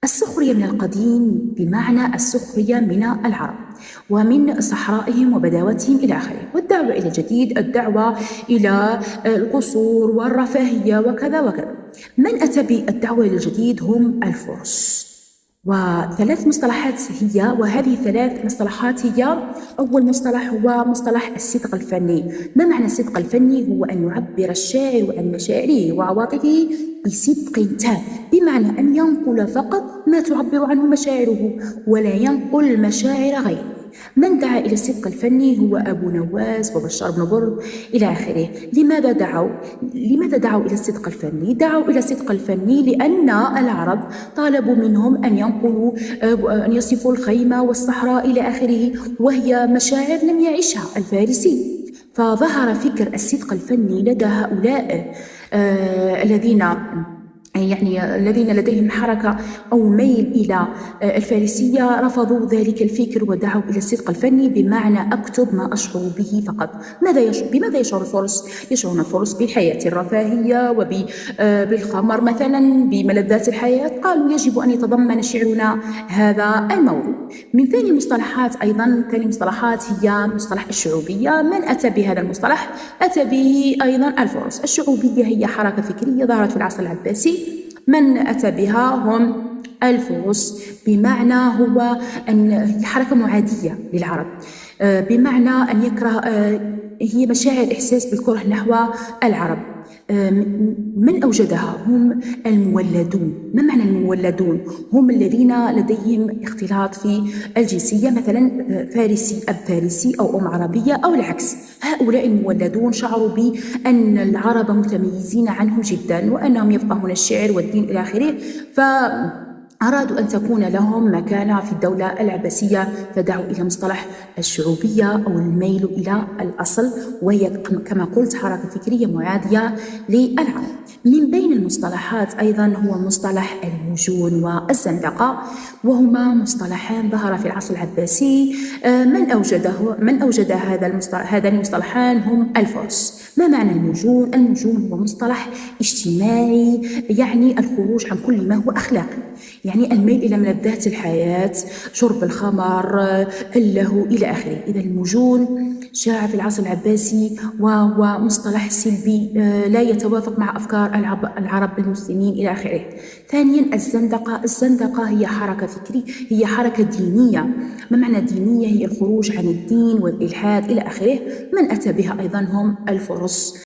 السخرية من القديم بمعنى السخرية من العرب ومن صحرائهم وبداوتهم إلى آخره، والدعوة إلى الجديد الدعوة إلى القصور والرفاهية وكذا وكذا. من أتى بالدعوة إلى الجديد هم الفرس. وثلاث مصطلحات وهذه ثلاث مصطلحات هي: أول مصطلح هو مصطلح الصدق الفني. ما معنى الصدق الفني؟ هو أن يعبر الشاعر عن مشاعره وعواطفه بصدق تام، بمعنى أن ينقل فقط ما تعبر عنه مشاعره ولا ينقل مشاعر غيره. من دعا إلى الصدق الفني هو أبو نواس وبشار بن برد إلى آخره. لماذا دعوا إلى الصدق الفني؟ دعوا إلى الصدق الفني لأن العرب طالبوا منهم أن ينقلوا أن يصفوا الخيمة والصحراء إلى آخره، وهي مشاعر لم يعيشها الفارسي. فظهر فكر الصدق الفني لدى هؤلاء الذين لديهم حركة أو ميل إلى الفارسية. رفضوا ذلك الفكر ودعوا إلى الصدق الفني بمعنى أكتب ما أشعر به فقط. بماذا يشعر الفرس؟ يشعرون الفرس بالحياة الرفاهية وبالخمر مثلا، بملذات الحياة. قالوا يجب أن يتضمن شعرنا هذا الموضوع. من ثاني المصطلحات هي مصطلح الشعوبية. من أتى بهذا المصطلح؟ أتى به أيضا الفرس. الشعوبية هي حركة فكرية ظهرت في العصر العباسي. من أتى بها هم الفرس، بمعنى هو أن هي حركة معادية للعرب، بمعنى أن يكره، هي مشاعر إحساس بالكره نحو العرب. من أوجدها هم المولدون. ما معنى المولدون؟ هم الذين لديهم اختلاط في الجنسية، مثلا أب فارسي أو أم عربية أو العكس. هؤلاء المولدون شعروا بأن العرب متميزين عنهم جدا وأنهم يفقهون الشعر والدين إلى آخره، أرادوا أن تكون لهم مكانة في الدولة العباسية، فدعوا إلى مصطلح الشعوبية أو الميل إلى الأصل، وهي كما قلت حركة فكرية معادية للعرب. من بين المصطلحات أيضا هو مصطلح المجون والزندقة، وهما مصطلحان ظهر في العصر العباسي. من أوجد هذان المصطلحان هم الفرس. ما معنى المجون؟ المجون هو مصطلح اجتماعي، يعني الخروج عن كل ما هو أخلاقي، يعني الميل إلى ملذات الحياة، شرب الخمر، اللهو إلى آخره. إذا المجون شاع في العصر العباسي وهو مصطلح سلبي لا يتوافق مع أفكار العرب المسلمين إلى آخره. ثانيا الزندقة هي حركة فكرية، هي حركة دينية. ما معنى دينية؟ هي الخروج عن الدين والإلحاد إلى آخره. من أتى بها أيضا هم الفرس.